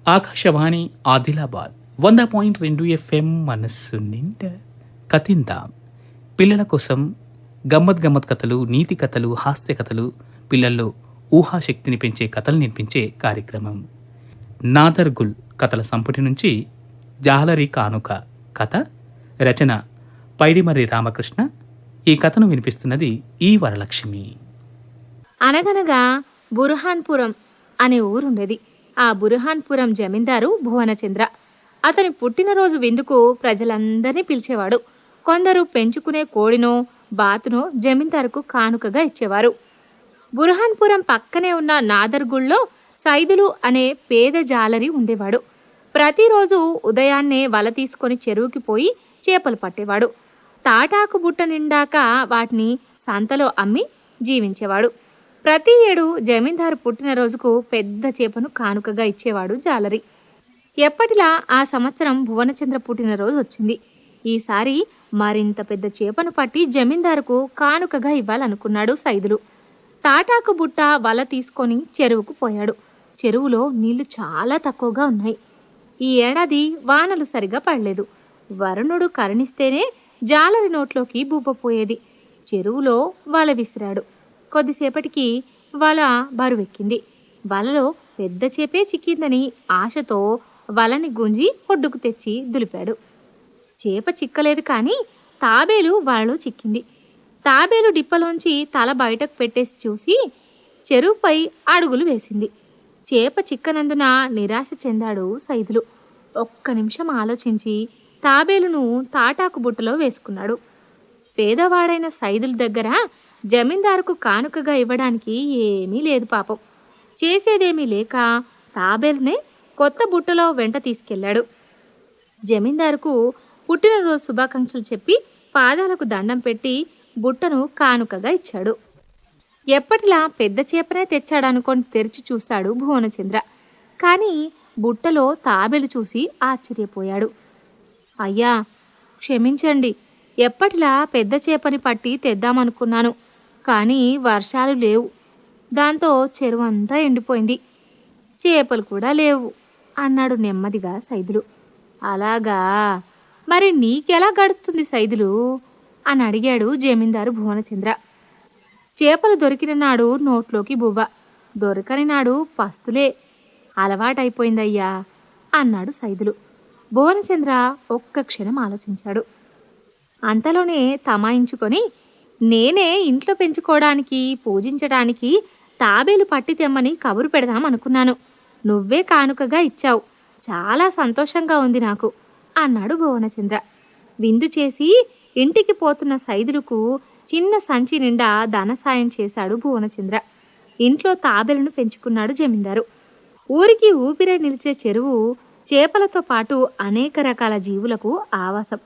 Akashvani Adilabad 100.2 FM మనస్సు నిండా కథిందాం. పిల్లల కోసం గమ్మత్ గమ్మత్ కథలు, నీతి కథలు, హాస్య కథలు, పిల్లల్లో ఊహాశక్తిని పెంచే కథలు నేర్పించే కార్యక్రమం. నాదర్గుల్ కథల సంపుటి నుంచి జాలరి కానుక కథ, రచన పైడిమర్రి రామకృష్ణ. ఈ కథను వినిపిస్తున్నది ఈ వరలక్ష్మి. అనగనగా బుర్హాన్పురం అనే ఊరుండేది. ఆ బుర్హాన్పురం జమీందారు భువనచంద్ర. అతని పుట్టినరోజు విందుకు ప్రజలందరినీ పిలిచేవాడు. కొందరు పెంచుకునే కోడినో బాతునో జమీందారుకు కానుకగా ఇచ్చేవారు. బుర్హాన్పురం పక్కనే ఉన్న నాదర్గుల్లో సైదులు అనే పేద జాలరి ఉండేవాడు. ప్రతిరోజు ఉదయాన్నే వల తీసుకొని చెరువుకి పోయి చేపలు పట్టేవాడు. తాటాకు బుట్ట నిండాక వాటిని సంతలో అమ్మి జీవించేవాడు. ప్రతి ఏడు జమీందారు పుట్టినరోజుకు పెద్ద చేపను కానుకగా ఇచ్చేవాడు జాలరి. ఎప్పటిలా ఆ సంవత్సరం భువనచంద్ర పుట్టినరోజు వచ్చింది. ఈసారి మరింత పెద్ద చేపను పట్టి జమీందారుకు కానుకగా ఇవ్వాలనుకున్నాడు సైదులు. తాటాకు బుట్ట వల తీసుకొని చెరువుకు పోయాడు. చెరువులో నీళ్లు చాలా తక్కువగా ఉన్నాయి. ఈ ఏడాది వానలు సరిగా పడలేదు. వరుణుడు కరుణిస్తేనే జాలరి నోట్లోకి బుబ్బపోయేది. చెరువులో వల విసిరాడు. కొద్దిసేపటికి వల బరువెక్కింది. వలలో పెద్ద చేపే చిక్కిందని ఆశతో వలని గుంజి ఒడ్డుకు తెచ్చి దులిపాడు. చేప చిక్కలేదు, కానీ తాబేలు వలలో చిక్కింది. తాబేలు డిప్పలోంచి తల బయటకు పెట్టేసి చూసి చెరువుపై అడుగులు వేసింది. చేప చిక్కనందున నిరాశ చెందాడు సైదులు. ఒక్క నిమిషం ఆలోచించి తాబేలును తాటాకు బుట్టలో వేసుకున్నాడు. పేదవాడైన సైదుల దగ్గర జమీందారుకు కానుకగా ఇవ్వడానికి ఏమీ లేదు పాపం. చేసేదేమీ లేక తాబేలునే కొత్త బుట్టలో వెంట తీసుకెళ్లాడు. జమీందారుకు పుట్టినరోజు శుభాకాంక్షలు చెప్పి పాదాలకు దండం పెట్టి బుట్టను కానుకగా ఇచ్చాడు. ఎప్పటిలా పెద్ద చేపనే తెచ్చాడనుకొని తెరిచి చూశాడు భువనచంద్ర. కానీ బుట్టలో తాబేలు చూసి ఆశ్చర్యపోయాడు. అయ్యా, క్షమించండి, ఎప్పటిలా పెద్ద చేపని పట్టి తెద్దామనుకున్నాను, కానీ వర్షాలు లేవు. దాంతో చెరువు అంతా ఎండిపోయింది, చేపలు కూడా లేవు అన్నాడు నెమ్మదిగా సైదులు. అలాగా, మరి నీకెలా గడుస్తుంది సైదులు అని అడిగాడు జమీందారు భువనచంద్ర. చేపలు దొరికిన నాడు నోట్లోకి బువ్వ, దొరకని నాడు పస్తులే. అలవాటైపోయిందయ్యా అన్నాడు సైదులు. భువనచంద్ర ఒక్క క్షణం ఆలోచించాడు. అంతలోనే తమాయించుకొని, నేనే ఇంట్లో పెంచుకోవడానికి పూజించడానికి తాబేలు పట్టి తెమ్మని కబురు పెడదాం అనుకున్నాను. నువ్వే కానుకగా ఇచ్చావు, చాలా సంతోషంగా ఉంది నాకు అన్నాడు భువనచంద్ర. విందు చేసి ఇంటికి పోతున్న సైదులకు చిన్న సంచి నిండా ధన సాయం చేశాడు భువనచంద్ర. ఇంట్లో తాబేలను పెంచుకున్నాడు జమీందారు. ఊరికి ఊపిరే నిలిచే చెరువు చేపలతో పాటు అనేక రకాల జీవులకు ఆవాసం.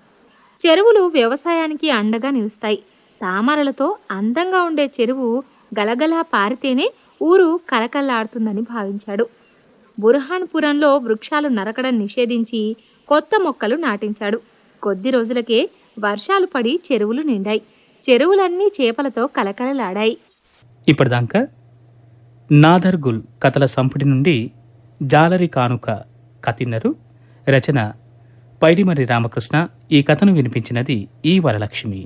చెరువులు వ్యవసాయానికి అండగా నిలుస్తాయి. తామరలతో అందంగా ఉండే చెరువు గలగలా పారితేనే ఊరు కలకల్లాడుతుందని భావించాడు. బుర్హాన్పురంలో వృక్షాలు నరకడం నిషేధించి కొత్త మొక్కలు నాటించాడు. కొద్ది రోజులకే వర్షాలు పడి చెరువులు నిండాయి. చెరువులన్నీ చేపలతో కలకలలాడాయి. ఇప్పటిదాకా నాదర్గుల్ కథల సంపుటి నుండి జాలరి కానుక కథిన్నరు. రచన పైడిమర్రి రామకృష్ణ. ఈ కథను వినిపించినది ఈ వరలక్ష్మి.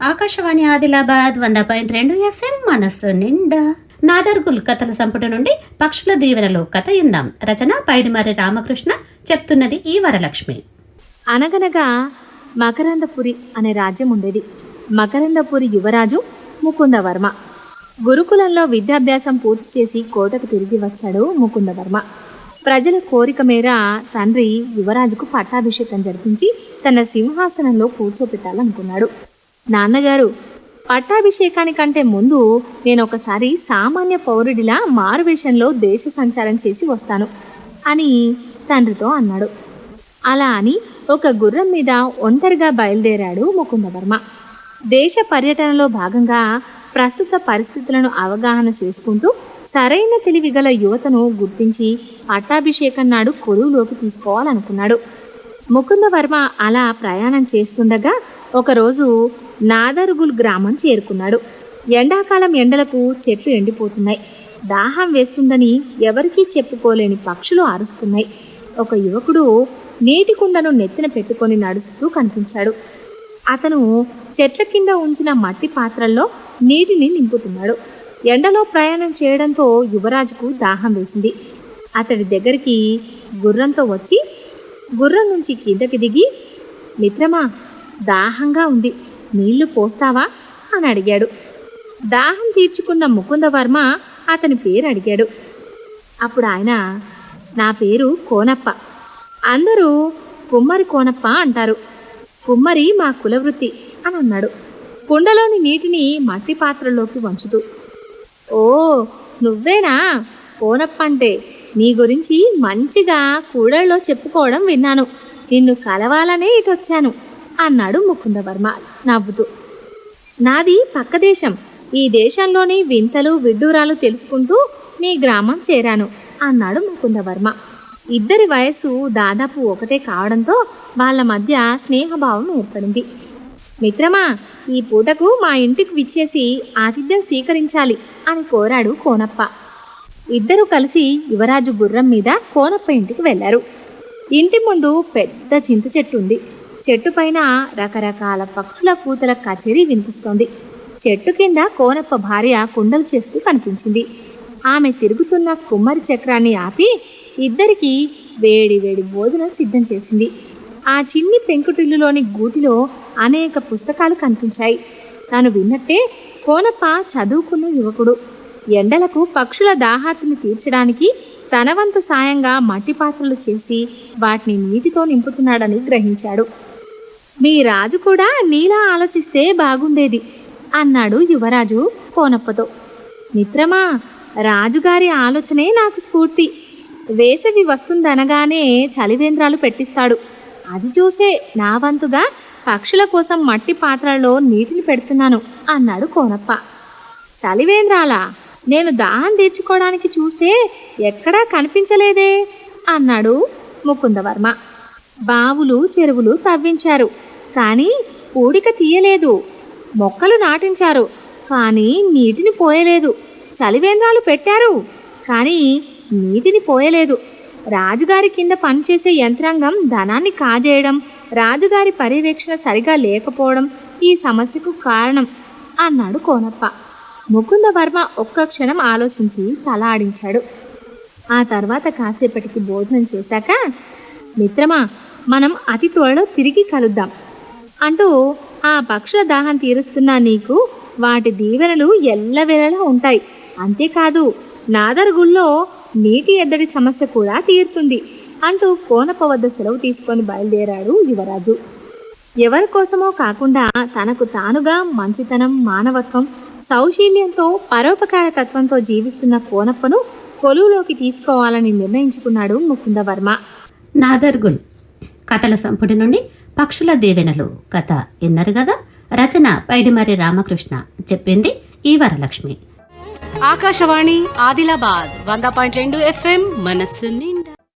ఆకాశవాణి ఆదిలాబాద్ 100.2 FM మనస్సు నిండా. నాదర్గుల్ కథల సంపుటి నుండి పక్షుల దీవెనలో కథ ఇందాం. రచన పైడిమర్రి రామకృష్ణ. చెప్తున్నది ఈ వరలక్ష్మి. అనగనగా మకరందపురి అనే రాజ్యం ఉండేది. మకరందపురి యువరాజు ముకుందవర్మ. గురుకులంలో విద్యాభ్యాసం పూర్తి చేసి కోటకు తిరిగి వచ్చాడు ముకుందవర్మ. ప్రజల కోరిక మేర తండ్రి యువరాజుకు పట్టాభిషేకం జరిపించి తన సింహాసనంలో కూర్చోపెట్టాలనుకున్నాడు. నాన్నగారు, పట్టాభిషేకానికంటే ముందు నేను ఒకసారి సామాన్య పౌరుడిలా మారువేషంలో దేశ సంచారం చేసి వస్తాను అని తండ్రితో అన్నాడు. అలా అని ఒక గుర్రం మీద ఒంటరిగా బయలుదేరాడు ముకుందవర్మ. దేశ పర్యటనలో భాగంగా ప్రస్తుత పరిస్థితులను అవగాహన చేసుకుంటూ సరైన తెలివిగల యువతను గుర్తించి పట్టాభిషేకం నాడు కొలువులోకి తీసుకోవాలనుకున్నాడు. ముకుందవర్మ అలా ప్రయాణం చేస్తుండగా ఒకరోజు నాదర్గుల్ గ్రామం చేరుకున్నాడు. ఎండాకాలం ఎండలకు చెట్లు ఎండిపోతున్నాయి. దాహం వేస్తుందని ఎవరికీ చెప్పుకోలేని పక్షులు అరుస్తున్నాయి. ఒక యువకుడు నీటి కుండను నెత్తిన పెట్టుకొని నడుస్తూ కనిపించాడు. అతను చెట్ల కింద ఉంచిన మట్టి పాత్రల్లో నీటిని నింపుతున్నాడు. ఎండలో ప్రయాణం చేయడంతో యువరాజుకు దాహం వేసింది. అతడి దగ్గరికి గుర్రంతో వచ్చి గుర్రం నుంచి కిందకి దిగి, మిత్రమా, దాహంగా ఉంది, నీళ్లు పోస్తావా అని అడిగాడు. దాహం తీర్చుకున్న ముకుందవర్మ అతని పేరు అడిగాడు. అప్పుడు ఆయన, నా పేరు కోనప్ప, అందరూ కుమ్మరి కోనప్ప అంటారు, కుమ్మరి మా కులవృత్తి అని అన్నాడు, కుండలోని నీటిని మట్టి పాత్రలోకి వంచుతూ. ఓ, నువ్వేనా కోనప్ప అంటే? నీ గురించి మంచిగా కూడల్లో చెప్పుకోవడం విన్నాను, నిన్ను కలవాలనే ఇటొచ్చాను అన్నాడు ముకుందవర్మ నవ్వుతూ. నాది పక్క దేశం, ఈ దేశంలోని వింతలు విడ్డూరాలు తెలుసుకుంటూ మీ గ్రామం చేరాను అన్నాడు ముకుందవర్మ. ఇద్దరి వయస్సు దాదాపు ఒకటే కావడంతో వాళ్ళ మధ్య స్నేహభావం ఏర్పడింది. మిత్రమా, ఈ పూటకు మా ఇంటికి విచ్చేసి ఆతిథ్యం స్వీకరించాలి అని కోరాడు కోనప్ప. ఇద్దరూ కలిసి యువరాజు గుర్రం మీద కోనప్ప ఇంటికి వెళ్లారు. ఇంటి ముందు పెద్ద చింత చెట్టు ఉంది. చెట్టు పైన రకరకాల పక్షుల కూతల కచేరీ వినిపిస్తోంది. చెట్టు కింద కోనప్ప భార్య కుండలు చేస్తూ కనిపించింది. ఆమె తిరుగుతున్న కుమ్మరి చక్రాన్ని ఆపి ఇద్దరికి వేడి వేడి భోజనం సిద్ధం చేసింది. ఆ చిన్ని పెంకుటిల్లులోని గూటిలో అనేక పుస్తకాలు కనిపించాయి. తాను విన్నట్టే కోనప్ప చదువుకున్న యువకుడు. ఎండలకు పక్షుల దాహార్తిని తీర్చడానికి తన వంతు సాయంగా మట్టి పాత్రలు చేసి వాటిని నీటితో నింపుతున్నాడని గ్రహించాడు. మీ రాజు కూడా నీలా ఆలోచిస్తే బాగుండేది అన్నాడు యువరాజు కోనప్పతో. మిత్రమా, రాజుగారి ఆలోచనే నాకు స్ఫూర్తి. వేసవి వస్తుందనగానే చలివేంద్రాలు పెట్టిస్తాడు. అది చూసే నా వంతుగా పక్షుల కోసం మట్టి పాత్రల్లో నీటిని పెడుతున్నాను అన్నాడు కోనప్ప. చలివేంద్రాలా? నేను దాహం తీర్చుకోవడానికి చూస్తే ఎక్కడా కనిపించలేదే అన్నాడు ముకుందవర్మ. బావులు చెరువులు తవ్వించారు, కానీ పూడిక తీయలేదు. మొక్కలు నాటించారు, కానీ నీటిని పోయలేదు. చలివేంద్రాలు పెట్టారు, కానీ నీటిని పోయలేదు. రాజుగారి కింద పనిచేసే యంత్రాంగం ధనాన్ని కాజేయడం, రాజుగారి పర్యవేక్షణ సరిగా లేకపోవడం ఈ సమస్యకు కారణం అన్నాడు కోనప్ప. ముకుందవర్మ ఒక్క క్షణం ఆలోచించి తల ఆడించాడు. ఆ తర్వాత కాసేపటికి భోజనం చేశాక, మిత్రమా, మనం అతి త్వరలో తిరిగి కలుద్దాం అంటూ ఆ పక్షుల దాహం తీరుస్తున్న నీకు వాటి దీవెనలు ఎల్లవేళలా ఉంటాయి. అంతేకాదు, నాదర్గుల్లో నీటి ఎద్దడి సమస్య కూడా తీరుతుంది అంటూ కోనప్ప వద్ద సెలవు తీసుకొని బయలుదేరాడు యువరాజు. ఎవరి కోసమో కాకుండా తనకు తానుగా మంచితనం, మానవత్వం, సౌశీల్యంతో, పరోపకార తత్వంతో జీవిస్తున్న కోనప్పను కొలువులోకి తీసుకోవాలని నిర్ణయించుకున్నాడు ముకుందవర్మ. నాదర్గుల్ కథల సంపుటి నుండి పక్షుల దీవెనలు కథ విన్నారు కదా. రచన పైడిమర్రి రామకృష్ణ, చెప్పింది ఈ వరలక్ష్మి. ఆకాశవాణి ఆదిలాబాద్ 100.2 FM మనస్సు నిండా.